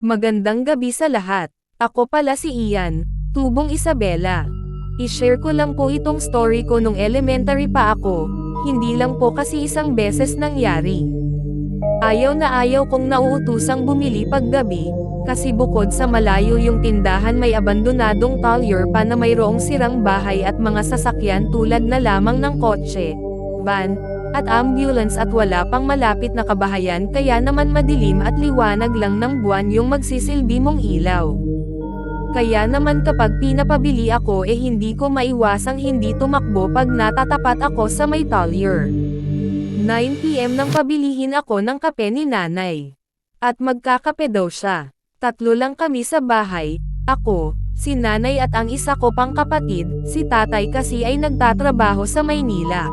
Magandang gabi sa lahat. Ako pala si Ian, tubong Isabela. I-share ko lang po itong story ko nung elementary pa ako, hindi lang po kasi isang beses nangyari. Ayaw na ayaw kong nauutusang bumili paggabi, kasi bukod sa malayo yung tindahan may abandonadong talyer pa na mayroong sirang bahay at mga sasakyan tulad na lamang ng kotse, van, at ambulance at wala pang malapit na kabahayan kaya naman madilim at liwanag lang ng buwan yung magsisilbi mong ilaw. Kaya naman kapag pinapabili ako hindi ko maiwasang hindi tumakbo pag natatapat ako sa may talyer. 9 PM nang pabilihin ako ng kape ni nanay. At magkakape daw siya. 3 lang kami sa bahay, ako, si nanay at ang isa ko pang kapatid, si tatay kasi ay nagtatrabaho sa Maynila.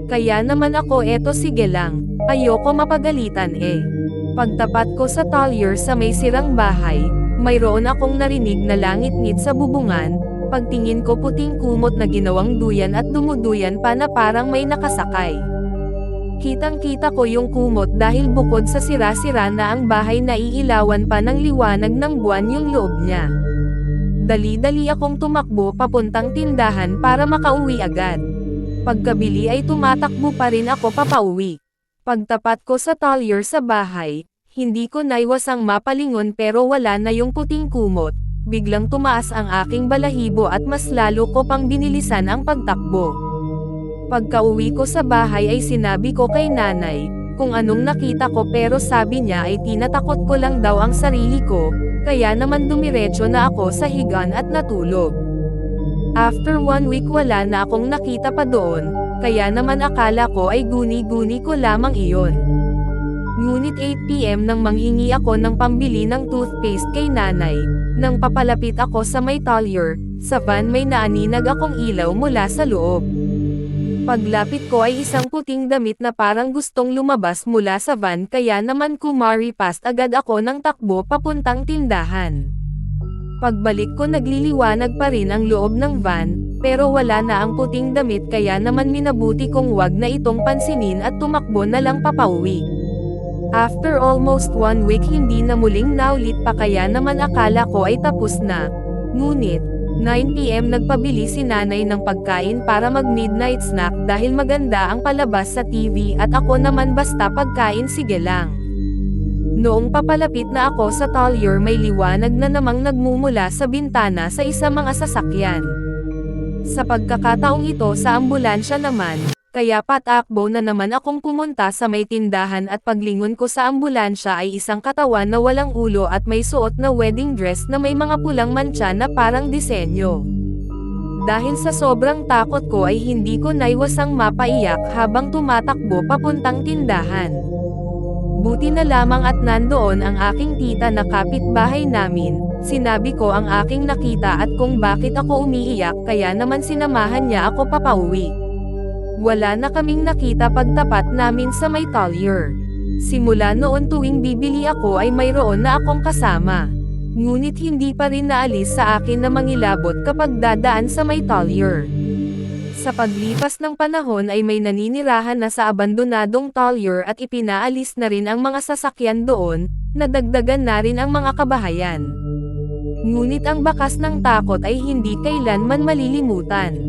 Kaya naman ako sige lang, ayoko mapagalitan Pagtapat ko sa talyer sa may sirang bahay, mayroon akong narinig na langit-ngit sa bubungan, pagtingin ko puting kumot na ginawang duyan at dumuduyan pa na parang may nakasakay. Kitang-kita ko yung kumot dahil bukod sa sira-sira na ang bahay naiilawan pa ng liwanag ng buwan yung loob niya. Dali-dali akong tumakbo papuntang tindahan para makauwi agad. Pagkabili ay tumatakbo pa rin ako papauwi. Pagtapat ko sa talyer sa bahay, hindi ko naiwasang mapalingon pero wala na yung puting kumot, biglang tumaas ang aking balahibo at mas lalo ko pang binilisan ang pagtakbo. Pagkauwi ko sa bahay ay sinabi ko kay nanay, kung anong nakita ko pero sabi niya ay tinatakot ko lang daw ang sarili ko, kaya naman dumiretso na ako sa higaan at natulog. After 1 week wala na akong nakita pa doon, kaya naman akala ko ay guni-guni ko lamang iyon. Ngunit 8 PM nang manghingi ako ng pambili ng toothpaste kay nanay, nang papalapit ako sa may talyer, sa van may naaninag akong ilaw mula sa loob. Paglapit ko ay isang puting damit na parang gustong lumabas mula sa van kaya naman kumari-past agad ako ng takbo papuntang tindahan. Pagbalik ko nagliliwanag pa rin ang loob ng van, pero wala na ang puting damit kaya naman minabuti kong wag na itong pansinin at tumakbo na lang papauwi. After almost 1 week hindi na muling naulit pa kaya naman akala ko ay tapos na. Ngunit, 9 PM nagpabili si nanay ng pagkain para mag-midnight snack dahil maganda ang palabas sa TV at ako naman basta pagkain sige lang. Noong papalapit na ako sa talyer may liwanag na namang nagmumula sa bintana sa isa mga sasakyan. Sa pagkakataong ito sa ambulansya naman, kaya patakbo na naman akong pumunta sa may tindahan at paglingon ko sa ambulansya ay isang katawan na walang ulo at may suot na wedding dress na may mga pulang mantsa na parang disenyo. Dahil sa sobrang takot ko ay hindi ko naiwasang mapaiyak habang tumatakbo papuntang tindahan. Buti na lamang at nandoon ang aking tita na kapitbahay namin, sinabi ko ang aking nakita at kung bakit ako umiiyak kaya naman sinamahan niya ako papauwi. Wala na kaming nakita pagtapat namin sa may talyer. Simula noon tuwing bibili ako ay mayroon na akong kasama. Ngunit hindi pa rin naalis sa akin na mangilabot kapag dadaan sa may talyer. Sa paglipas ng panahon ay may naninirahan na sa abandonadong talyer at ipinaalis na rin ang mga sasakyan doon, nadagdagan na rin ang mga kabahayan. Ngunit ang bakas ng takot ay hindi kailanman malilimutan.